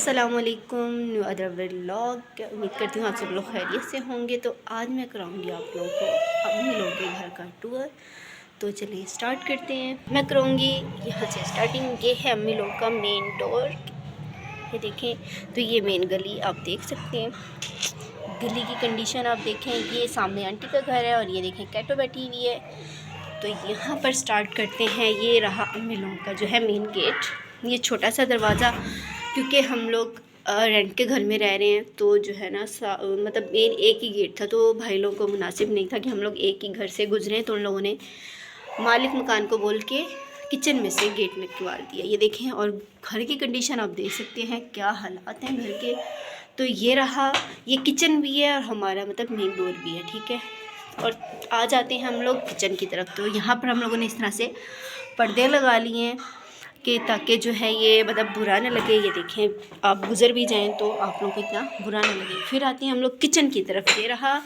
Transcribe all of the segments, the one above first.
अस्सलामुअलैकुम new other vlog. उम्मीद करती हूँ आप सब लोग खैरियत से होंगे। तो आज मैं कराऊंगी आप लोगों को अम्मी लोगों के घर का टूर। तो चलिए स्टार्ट करते हैं। मैं करूँगी यहाँ से स्टार्टिंग। ये है अम्मी लोगों का मेन डोर, ये देखें। तो ये मेन गली आप देख सकते हैं। गली की कंडीशन आप देखें। ये सामने आंटी का घर है और ये देखें कैटो बैठी हुई है। तो यहाँ पर स्टार्ट करते हैं। ये रहा अम्मी लोगों का जो है मेन गेट। ये छोटा सा दरवाज़ा, क्योंकि हम लोग रेंट के घर में रह रहे हैं तो जो है ना मतलब मेन एक ही गेट था। तो भाई लोगों को मुनासिब नहीं था कि हम लोग एक ही घर से गुजरें, तो उन लोगों ने मालिक मकान को बोल के किचन में से गेट निकलवा दिया। ये देखें। और घर की कंडीशन आप देख सकते हैं, क्या हालात हैं घर के। तो ये रहा, ये किचन भी है और हमारा मतलब मेन डोर भी है, ठीक है। और आ जाते हैं हम लोग किचन की तरफ। तो यहाँ पर हम लोगों ने इस तरह से पर्दे लगा लिए हैं कि ताकि जो है ये मतलब बुरा ना लगे। ये देखें, आप गुज़र भी जाएं तो आप लोगों को इतना बुरा ना लगे। फिर आते हैं हम लोग किचन की तरफ। ये रहा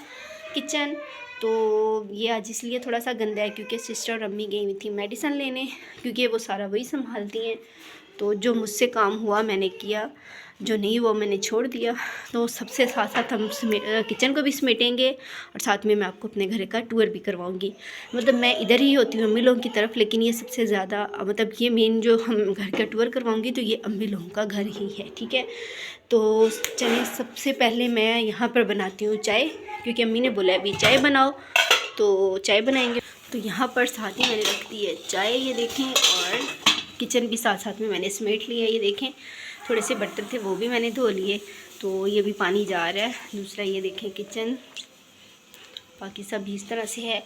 किचन। तो ये आज इसलिए थोड़ा सा गंदा है क्योंकि सिस्टर और अम्मी गई हुई थी मेडिसिन लेने, क्योंकि वो सारा वही संभालती हैं। तो जो मुझसे काम हुआ मैंने किया, जो नहीं वो मैंने छोड़ दिया। तो सबसे साथ साथ हम किचन को भी समेटेंगे और साथ में मैं आपको अपने घर का टूर भी करवाऊंगी। मतलब मैं इधर ही होती हूँ अम्मी लोगों की तरफ, लेकिन ये सबसे ज़्यादा मतलब ये मेन जो हम घर का टूर करवाऊंगी तो ये अम्मी लोगों का घर ही है, ठीक है। तो चलिए, सबसे पहले मैं यहाँ पर बनाती हूँ चाय, क्योंकि अम्मी ने बोला अभी चाय बनाओ, तो चाय बनाएंगे। तो यहाँ पर साथ ही मैंने रख दी है चाय, ये देखें। और किचन भी साथ साथ में मैंने समेट लिया, ये देखें। थोड़े से बर्तन थे वो भी मैंने धो लिए, तो ये भी पानी जा रहा है। दूसरा ये देखें किचन, बाकी सब इस तरह से है।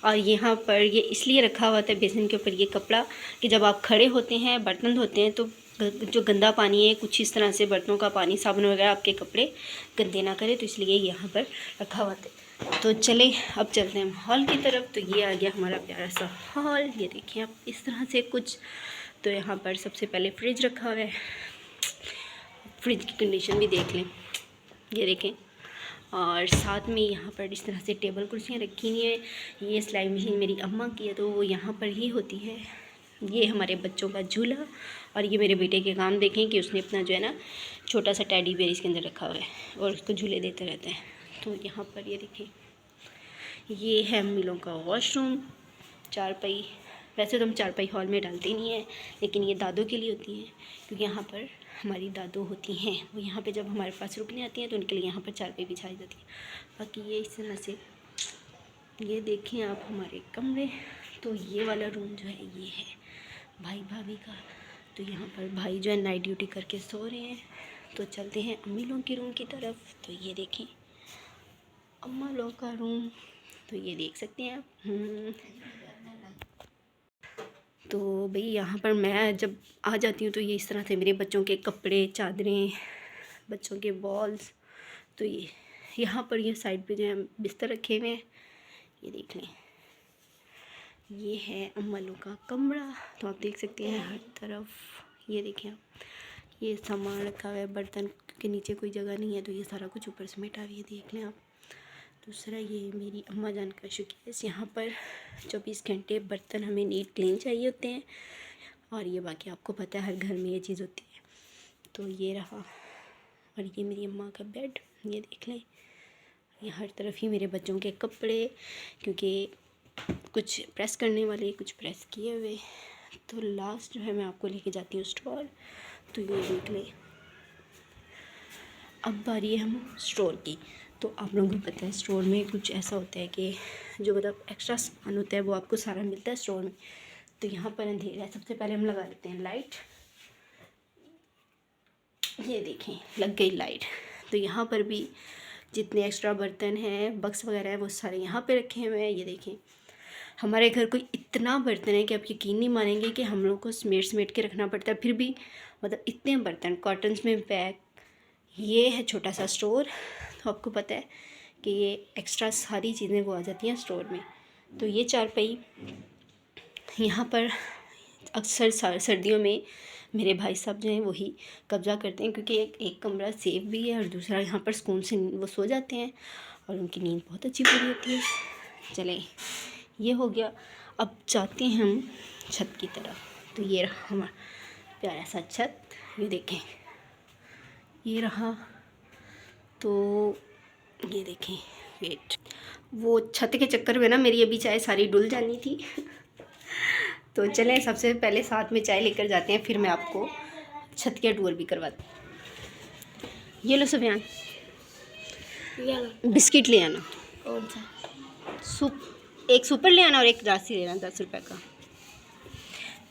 और यहाँ पर ये इसलिए रखा हुआ था बेसिन के ऊपर ये कपड़ा कि जब आप खड़े होते हैं बर्तन धोते हैं तो जो गंदा पानी है कुछ इस तरह से बर्तनों का पानी साबुन वगैरह आपके कपड़े गंदे ना करे, तो इसलिए यहाँ पर रखा हुआ था। तो चले अब चलते हैं हॉल की तरफ। तो ये आ गया हमारा प्यारा सा हॉल, ये देखिए आप इस तरह से कुछ। तो यहाँ पर सबसे पहले फ्रिज रखा हुआ है, फ्रिज की कंडीशन भी देख लें, ये देखें। और साथ में यहाँ पर इस तरह से टेबल कुर्सियाँ रखी हुई हैं। ये सिलाई मशीन मेरी अम्मा की है तो वो यहाँ पर ही होती है। ये हमारे बच्चों का झूला, और ये मेरे बेटे के काम देखें कि उसने अपना जो है ना छोटा सा टेडी बेयर इसके अंदर रखा हुआ है और उसको झूले देते रहते हैं। तो यहाँ पर ये देखें, ये है अम्मी लोगों का वॉशरूम, चारपाई। वैसे तो हम चारपाई हॉल में डालते नहीं हैं, लेकिन ये दादों के लिए होती हैं, क्योंकि यहाँ पर हमारी दादो होती हैं, वो यहाँ पे जब हमारे पास रुकने आती हैं तो उनके लिए यहाँ पर चारपाई बिछाई जाती है। बाकी ये इस तरह से ये देखें आप हमारे कमरे। तो ये वाला रूम जो है ये है भाई भाभी का। तो यहाँ पर भाई जो है नाइट ड्यूटी करके सो रहे हैं। तो चलते हैं अम्मी लोगों के रूम की तरफ। तो ये देखें अम्मा लोगों का रूम, तो ये देख सकते हैं आप। तो भाई यहाँ पर मैं जब आ जाती हूँ तो ये इस तरह से मेरे बच्चों के कपड़े, चादरें, बच्चों के बॉल्स। तो ये यहाँ पर ये साइड पे जो है बिस्तर रखे हुए हैं, ये देख लें। ये है अम्मा लोग का कमरा, तो आप देख सकते हैं हर तरफ। ये देखें आप, ये सामान रखा हुआ है, बर्तन के नीचे कोई जगह नहीं है तो ये सारा कुछ ऊपर समेटा हुआ है, देख लें आप। दूसरा ये मेरी अम्मा जान का शोकेस, यहाँ पर 24 घंटे बर्तन हमें नीट क्लीन चाहिए होते हैं, और ये बाकी आपको पता है हर घर में ये चीज़ होती है। तो ये रहा, और ये मेरी अम्मा का बेड, ये देख लें। ये हर तरफ ही मेरे बच्चों के कपड़े, क्योंकि कुछ प्रेस करने वाले, कुछ प्रेस किए हुए। तो लास्ट जो है मैं आपको लेके जाती हूँ स्टोर। तो ये देख लें, अब बारी है हम स्टोर की। तो आप लोगों को पता है स्टोर में कुछ ऐसा होता है कि जो मतलब एक्स्ट्रा सामान होता है वो आपको सारा मिलता है स्टोर में। तो यहाँ पर अंधेरा है, सबसे पहले हम लगा देते हैं लाइट। ये देखें लग गई लाइट। तो यहाँ पर भी जितने एक्स्ट्रा बर्तन हैं, बक्स वगैरह है, वो सारे यहाँ पे रखे हुए हैं। ये देखें हमारे घर कोई इतना बर्तन है कि आप यकीन नहीं मानेंगे कि हम लोग को समेट समेट के रखना पड़ता है, फिर भी मतलब इतने बर्तन कॉटन्स में पैक। ये है छोटा सा स्टोर। तो आपको पता है कि ये एक्स्ट्रा सारी चीज़ें वो आ जाती हैं स्टोर में। तो ये चारपाई यहाँ पर अक्सर सर्दियों में मेरे भाई साहब जो हैं वही कब्ज़ा करते हैं, क्योंकि एक कमरा सेफ भी है और दूसरा यहाँ पर सुकून से वो सो जाते हैं और उनकी नींद बहुत अच्छी पूरी होती है। चलें, ये हो गया। अब जाते हैं हम छत की तरफ। तो ये रहा हमारा प्यारा सा छत, ये देखें ये रहा। तो ये देखें, वेट, वो छत के चक्कर में ना मेरी अभी चाय सारी डुल जानी थी। तो चलें सबसे पहले साथ में चाय लेकर जाते हैं, फिर मैं आपको छत के टूर भी करवाती हूँ। ये लो सुफियान, बिस्किट ले आना। कौन सा? एक सुपर ले आना और एक राशि लेना 10 रुपये का।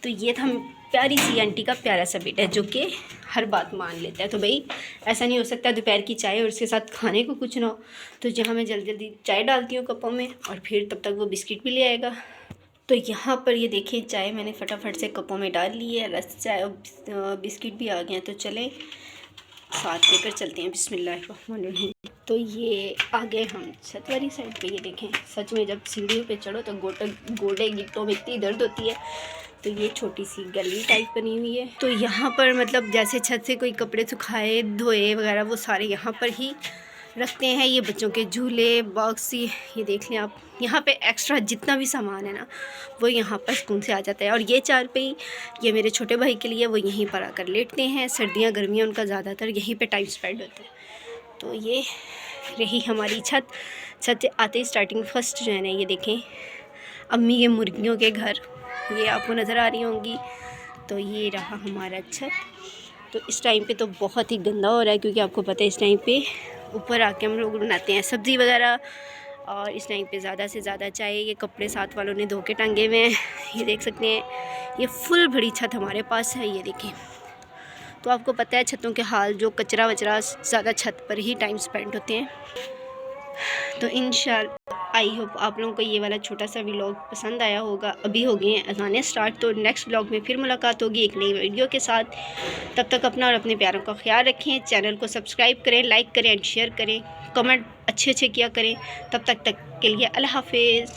तो ये था प्यारी सी आंटी का प्यारा सा बेटा है जो कि हर बात मान लेता है। तो भाई ऐसा नहीं हो सकता दोपहर की चाय और उसके साथ खाने को कुछ ना हो। तो जहाँ मैं जल्दी जल्दी चाय डालती हूँ कपों में और फिर तब तक वो बिस्किट भी ले आएगा। तो यहाँ पर ये देखिए चाय मैंने फटाफट से कपों में डाल ली है, रस चाय और बिस्किट भी आ गए हैं। तो चलें साथ लेकर चलते हैं। बिस्मिल्लाहिर्रहमानिर्रहीम। तो ये आ गए हम छत वाली साइड पे। ये देखें सच में जब सीढ़ियों पे चढ़ो तो गोडे गिट्टों में इतनी दर्द होती है। तो ये छोटी सी गली टाइप बनी हुई है। तो यहाँ पर मतलब जैसे छत से कोई कपड़े सुखाए धोए वगैरह वो सारे यहाँ पर ही रखते हैं। ये बच्चों के झूले बॉक्स, ये देख लें आप, यहाँ पे एक्स्ट्रा जितना भी सामान है ना वो यहाँ पर सुकून से आ जाता है। और ये चारपाई ये मेरे छोटे भाई के लिए, वो यहीं पर आकर लेटते हैं। सर्दियाँ गर्मियाँ उनका ज़्यादातर यहीं पे टाइम स्पेंड होता है। तो ये रही हमारी छत से आते ही स्टार्टिंग फर्स्ट जो है ना, ये देखें अम्मी के मुर्गियों के घर, ये आपको नज़र आ रही होंगी। तो ये रहा हमारा छत। तो इस टाइम पे तो बहुत ही गंदा हो रहा है क्योंकि आपको पता है इस टाइम पे ऊपर आके हम लोग बनाते हैं सब्ज़ी वगैरह। और इस टाइम पे ज़्यादा से ज़्यादा चाय, ये कपड़े साथ वालों ने धो के टांगे हुए हैं, ये देख सकते हैं। ये फुल भरी छत हमारे पास है, ये देखें। तो आपको पता है छतों के हाल, जो कचरा वचरा ज़्यादा छत पर ही टाइम स्पेंड होते हैं। तो इंशाल्लाह आई होप आप लोगों को ये वाला छोटा सा व्लॉग पसंद आया होगा। अभी हो गए हैं अज़ानें स्टार्ट, तो नेक्स्ट व्लॉग में फिर मुलाकात होगी एक नई वीडियो के साथ। तब तक अपना और अपने प्यारों का ख्याल रखें। चैनल को सब्सक्राइब करें, लाइक करें एंड शेयर करें, कमेंट अच्छे किया करें। तब तक के लिए अल्लाह हाफिज़।